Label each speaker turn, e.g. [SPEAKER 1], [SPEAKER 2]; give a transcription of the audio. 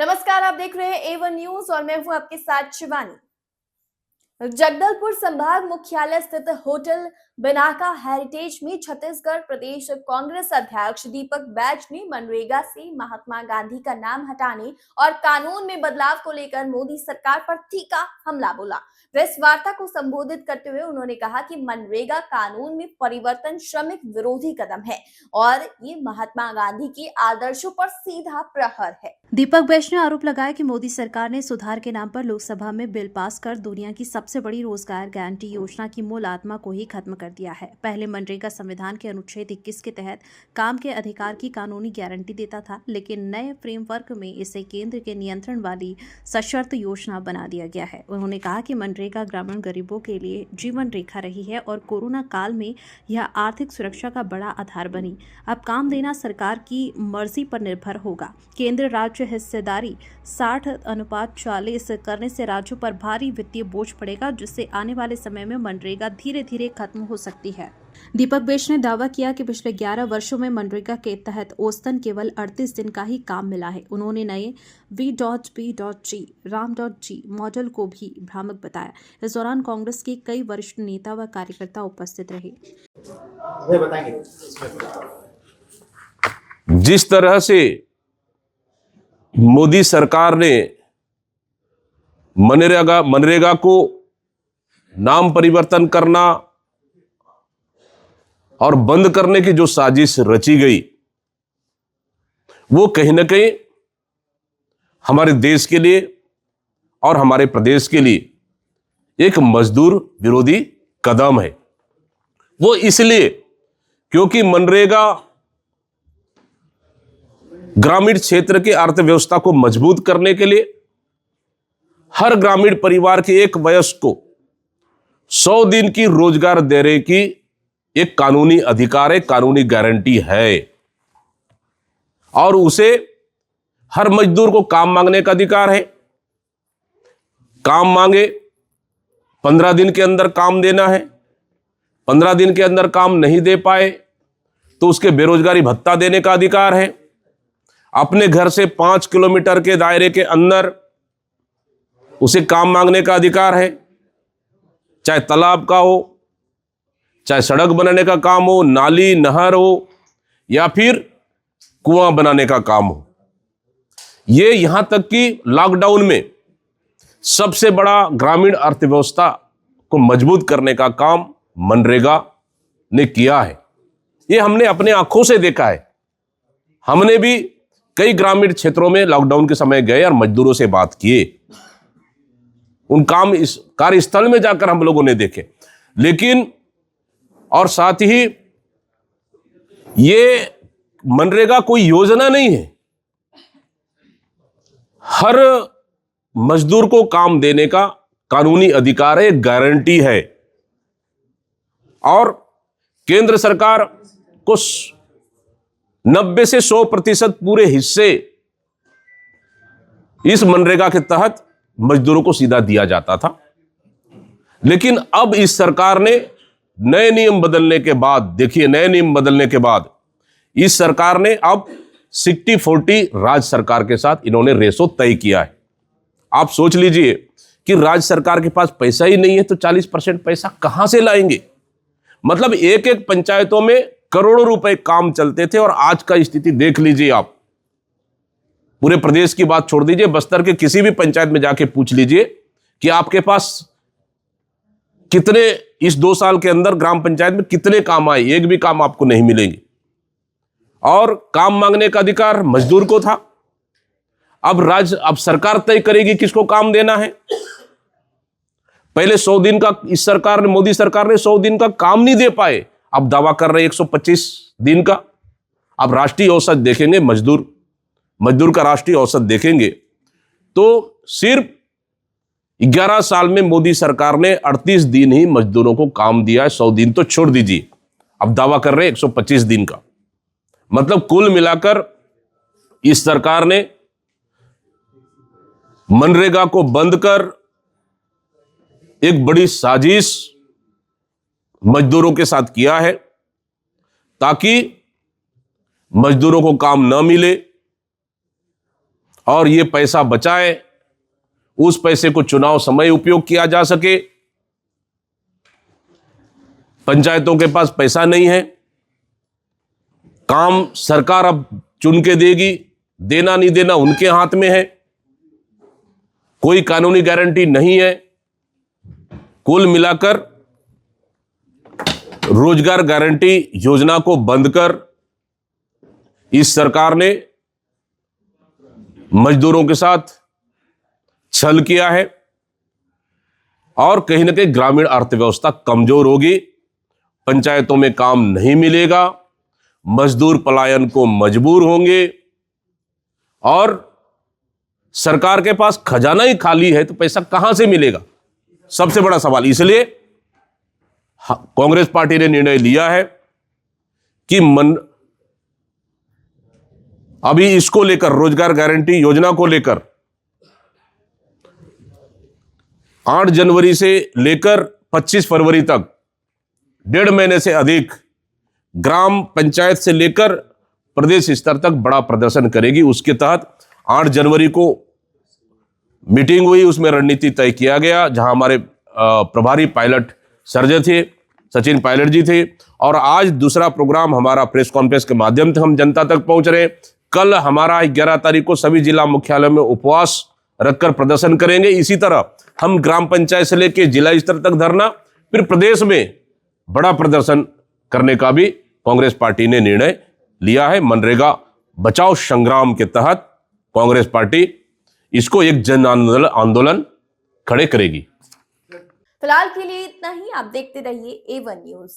[SPEAKER 1] नमस्कार, आप देख रहे हैं A1 न्यूज और मैं हूं आपके साथ शिवानी। जगदलपुर संभाग मुख्यालय स्थित होटल बिनाका हेरिटेज में छत्तीसगढ़ प्रदेश कांग्रेस अध्यक्ष दीपक बैज ने मनरेगा से महात्मा गांधी का नाम हटाने और कानून में बदलाव को लेकर मोदी सरकार पर तीखा हमला बोला। प्रेस वार्ता को संबोधित करते हुए उन्होंने कहा कि मनरेगा कानून में परिवर्तन श्रमिक विरोधी कदम है और ये महात्मा गांधी के आदर्शों पर सीधा प्रहार है।
[SPEAKER 2] दीपक बैज ने आरोप लगाया कि मोदी सरकार ने सुधार के नाम पर लोकसभा में बिल पास कर दुनिया की सबसे बड़ी रोजगार गारंटी योजना की मूल आत्मा को ही खत्म कर दिया है। पहले मनरेगा संविधान के अनुच्छेद 21 के तहत काम के अधिकार की कानूनी गारंटी देता था, लेकिन नए फ्रेमवर्क में इसे केंद्र के नियंत्रण वाली सशर्त योजना बना दिया गया है। उन्होंने कहा कि मनरेगा ग्रामीण गरीबों के लिए जीवन रेखा रही है और कोरोना काल में यह आर्थिक सुरक्षा का बड़ा आधार बनी। अब काम देना सरकार की मर्जी पर निर्भर होगा। केंद्र राज्य हिस्सेदारी 60:40 करने से राज्यों पर भारी वित्तीय बोझ पड़ेगा, जिससे आने वाले समय में मनरेगा धीरे धीरे खत्म हो सकती है। दीपक बैज ने दावा किया कि पिछले 11 वर्षों में मनरेगा के तहत औसतन केवल 38 दिन का ही काम मिला है। उन्होंने नए V.P.G राम.G मॉडल को भी भ्रामक बताया। इस दौरान कांग्रेस के कई वरिष्ठ नेता व कार्यकर्ता उपस्थित रहे।
[SPEAKER 3] जिस तरह से मोदी सरकार ने मनरेगा को नाम परिवर्तन करना और बंद करने की जो साजिश रची गई, वो कहीं ना कहीं हमारे देश के लिए और हमारे प्रदेश के लिए एक मजदूर विरोधी कदम है। वो इसलिए क्योंकि मनरेगा ग्रामीण क्षेत्र की अर्थव्यवस्था को मजबूत करने के लिए हर ग्रामीण परिवार के एक वयस्क को 100 दिन की रोजगार देने की एक कानूनी अधिकार है, कानूनी गारंटी है। और उसे हर मजदूर को काम मांगने का अधिकार है। काम मांगे, 15 दिन के अंदर काम देना है। 15 दिन के अंदर काम नहीं दे पाए तो उसके बेरोजगारी भत्ता देने का अधिकार है। अपने घर से 5 किलोमीटर के दायरे के अंदर उसे काम मांगने का अधिकार है, चाहे तालाब का हो, चाहे सड़क बनाने का काम हो, नाली नहर हो या फिर कुआं बनाने का काम हो। ये यहां तक कि लॉकडाउन में सबसे बड़ा ग्रामीण अर्थव्यवस्था को मजबूत करने का काम मनरेगा ने किया है। ये हमने अपने आंखों से देखा है। हमने भी कई ग्रामीण क्षेत्रों में लॉकडाउन के समय गए और मजदूरों से बात किए। उन काम इस कार्यस्थल में जाकर हम लोगों ने देखे। लेकिन और साथ ही ये मनरेगा कोई योजना नहीं है। हर मजदूर को काम देने का कानूनी अधिकार है, गारंटी है। और केंद्र सरकार को 90 से 100% पूरे हिस्से इस मनरेगा के तहत मजदूरों को सीधा दिया जाता था। लेकिन अब इस सरकार ने नए नियम बदलने के बाद, देखिए नए नियम बदलने के बाद इस सरकार ने अब 60-40 राज्य सरकार के साथ इन्होंने रेशो तय किया है। आप सोच लीजिए कि राज्य सरकार के पास पैसा ही नहीं है तो 40% पैसा कहां से लाएंगे। मतलब एक एक पंचायतों में करोड़ों रुपए काम चलते थे और आज का स्थिति देख लीजिए आप। पूरे प्रदेश की बात छोड़ दीजिए, बस्तर के किसी भी पंचायत में जाके पूछ लीजिए कि आपके पास कितने इस 2 साल के अंदर ग्राम पंचायत में कितने काम आए, एक भी काम आपको नहीं मिलेंगे। और काम मांगने का अधिकार मजदूर को था। अब सरकार तय करेगी किसको काम देना है। पहले 100 दिन का इस सरकार ने, मोदी सरकार ने 100 दिन का काम नहीं दे पाए, अब दावा कर रहे 125 दिन का। अब राष्ट्रीय औसत देखेंगे, मजदूर का राष्ट्रीय औसत देखेंगे तो सिर्फ 11 साल में मोदी सरकार ने 38 दिन ही मजदूरों को काम दिया है। 100 दिन तो छोड़ दीजिए, अब दावा कर रहे 125 दिन का। मतलब कुल मिलाकर इस सरकार ने मनरेगा को बंद कर एक बड़ी साजिश मजदूरों के साथ किया है ताकि मजदूरों को काम न मिले और ये पैसा बचाए, उस पैसे को चुनाव समय उपयोग किया जा सके। पंचायतों के पास पैसा नहीं है, काम सरकार अब चुन के देगी, देना नहीं देना उनके हाथ में है, कोई कानूनी गारंटी नहीं है। कुल मिलाकर रोजगार गारंटी योजना को बंद कर इस सरकार ने मजदूरों के साथ छल किया है और कहीं ना कहीं ग्रामीण अर्थव्यवस्था कमजोर होगी, पंचायतों में काम नहीं मिलेगा, मजदूर पलायन को मजबूर होंगे और सरकार के पास खजाना ही खाली है तो पैसा कहां से मिलेगा, सबसे बड़ा सवाल। इसलिए कांग्रेस पार्टी ने निर्णय लिया है कि अभी इसको लेकर, रोजगार गारंटी योजना को लेकर 8 जनवरी से लेकर 25 फरवरी तक 1.5 महीने से अधिक ग्राम पंचायत से लेकर प्रदेश स्तर तक बड़ा प्रदर्शन करेगी। उसके तहत 8 जनवरी को मीटिंग हुई, उसमें रणनीति तय किया गया, जहां हमारे प्रभारी पायलट सर्जन थे, सचिन पायलट जी थे। और आज दूसरा प्रोग्राम हमारा प्रेस कॉन्फ्रेंस के माध्यम से हम जनता तक पहुंच रहे हैं। कल हमारा 11 तारीख को सभी जिला मुख्यालय में उपवास रखकर प्रदर्शन करेंगे। इसी तरह हम ग्राम पंचायत से लेकर जिला स्तर तक धरना, फिर प्रदेश में बड़ा प्रदर्शन करने का भी कांग्रेस पार्टी ने निर्णय लिया है। मनरेगा बचाओ संग्राम के तहत कांग्रेस पार्टी इसको एक जन आंदोलन खड़े करेगी।
[SPEAKER 1] फिलहाल के लिए इतना ही। आप देखते रहिए A1 न्यूज।